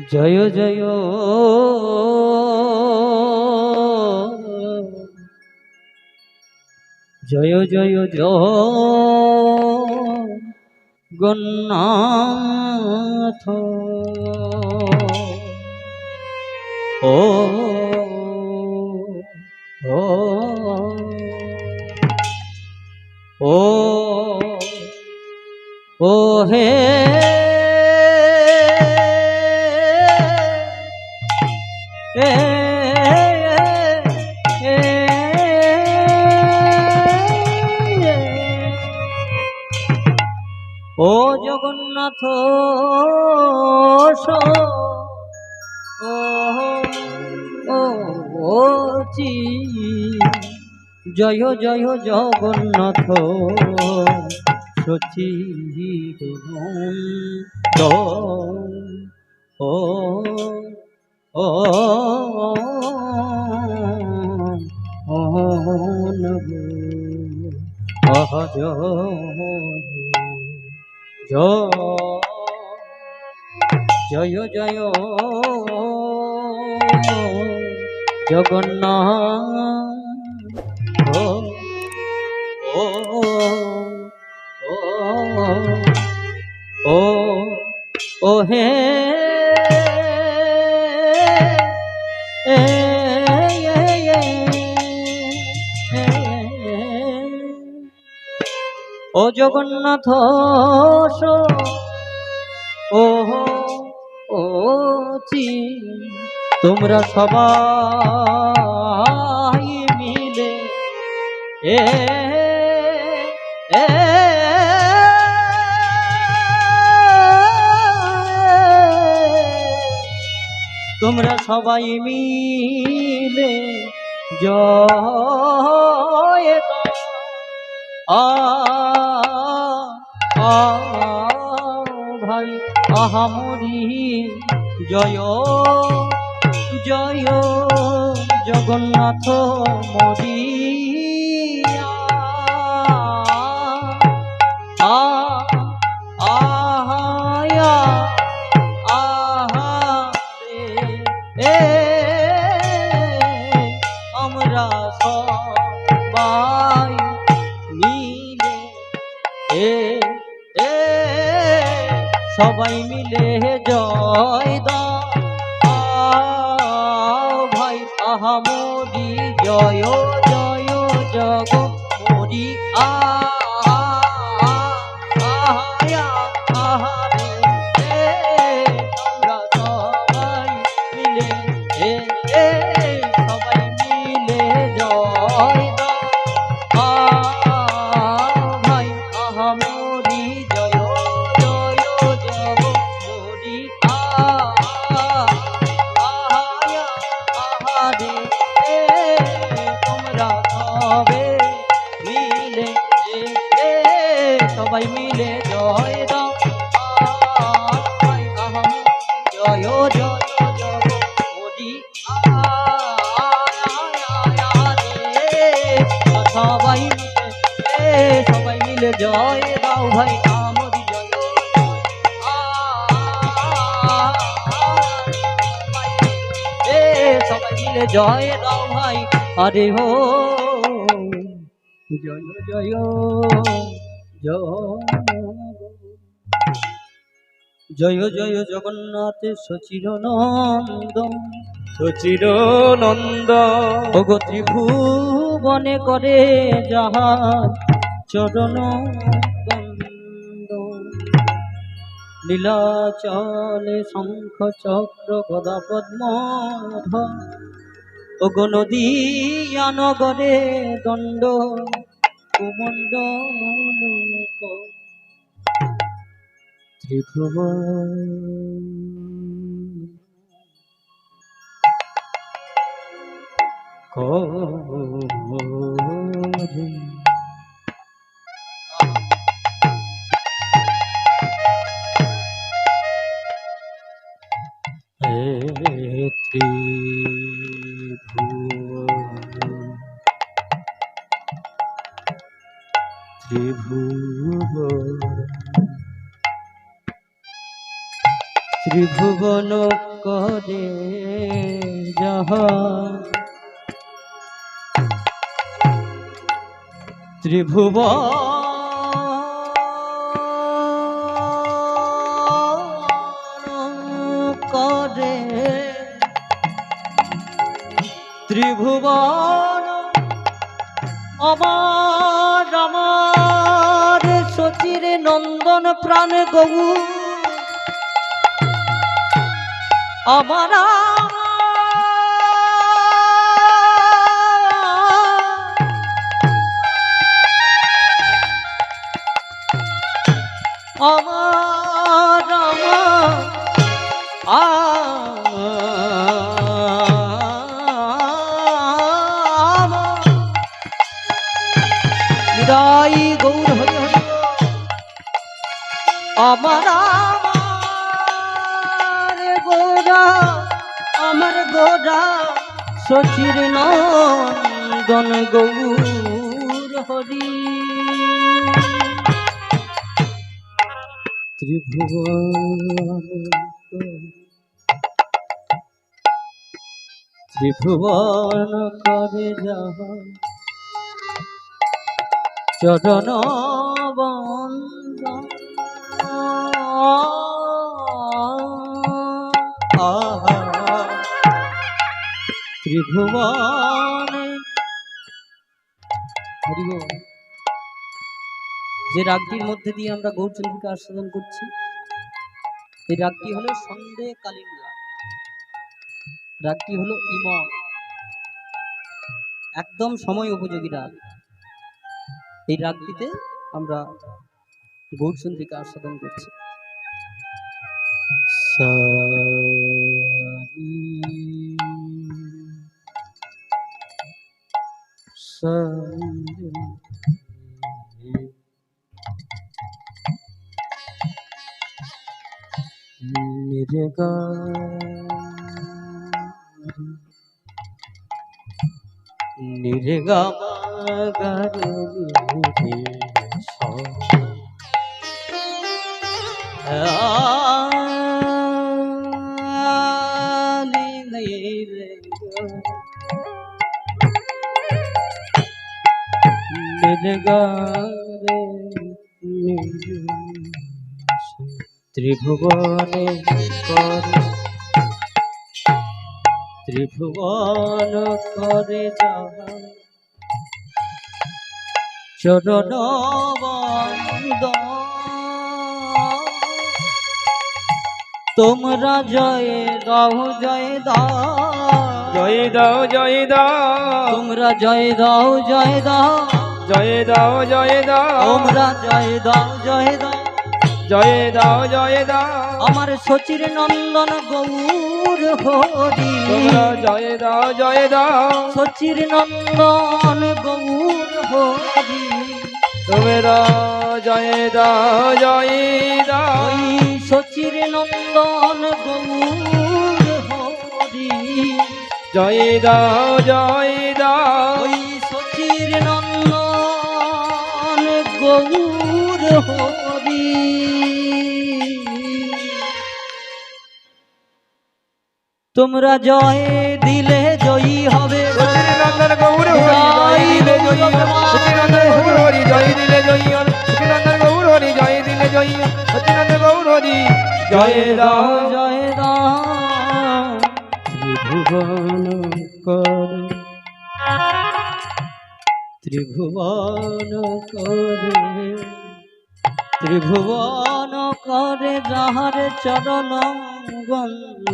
জয় জয় জয় জয় জগন্নাথ ও ও ও ও হে ও জগন্নাথ ও ও চি জয় জয় জগন্নাথ সচিদানন্দ ও ও জয় জয় জগন্নাথ ও ও ও হে ও জগন্নাথ ও ও চি তোমরা সবাই মিলে এ তোমরা সবাই মিলে জয় ভাই আহামরি জয় জয় জগন্নাথ মরিয়া আহায়া আমরা সবাই মিলে সবাই মিলে জয় দাও ভাই আহামরি জয় জয় জগ মরি আহায়া আহারে আমরা সবাই মিলে সবাই মিলে জয় দাও ভাই আহামরি জয় জয় জগ মরি আহায়া আহারে তোমরা সবে মিলে সবাই মিলে জয় দাও ভাই আহামরি জয় জয় জগ মরি সবাই মিলে জয় দাও ভাই আমরি জয় সবাই মিলে জয় দাও ভাই আরে হো জয় জয় জয় জয় জগন্নাথ সচিদানন্দ সচিদানন্দ ওগো ত্রিভুবনে করে যাহা চরণ লীলাচলে শঙ্খ চক্র গদা পদ্ম ওগো নদিয়া নগরে দণ্ড কুমণ্ডল ত্রিভুবন করে ত্রিভুবন করে যাহার ত্রিভুবন করে ত্রিভুবন আমার আমার সচির নন্দন প্রাণ গৌ আমার আমার নিরাই গৌর হরি হরি আমার গোরা আমার গোরা সচির নন্দন গৌর হরি ত্রিভুবন করে যাহা চরণ বন্দন ত্রিভুবনে যে রাগটির মধ্যে দিয়ে আমরা গৌরচন্দ্রকে আস্বাদন করছি এই রাগটি হলো সন্দেহকালীন রাগ, রাগটি হলো ইমন, একদম সময় উপযোগী রাগ। এই রাগটিতে আমরা গৌরচন্দ্রকে আস্বাদন করছি। নিরেগা নিরেগা ত্রিভুবনে করে ত্রিভুবন করে যাহা চরণ বন্দন তোমরা জয় দাও জয় দাও জয় দাও জয় দাও তোমরা জয় দাও জয় দাও জয় দাও জয় দাও তোমরা জয় দাও জয় দাও জয় দাও জয় দাও আমার সচির নন্দন গৌর হরি তোমরা জয় দাও জয় দাও সচির নন্দন গৌর হরি তোমরা জয় দাও জয় দাও ওই সচির নন্দন গৌর হরি জয় দাও জয় দাও ওই সচির নন্দন গৌর হরি তোমরা জয় দিলে জয়ী হবে সচিনন্দন গৌর হরি জয় দিলে জয়ী সচিনন্দন গৌর হরি জয় দিলে জয়ী সচিনন্দন গৌর হরি জয় দিলে জয়ী সচিনন্দন গৌর হরি জয় দাও জয় দাও ত্রিভুবন করে ত্রিভুবন করে ত্রিভুবন করে যাহার চরণ বন্দন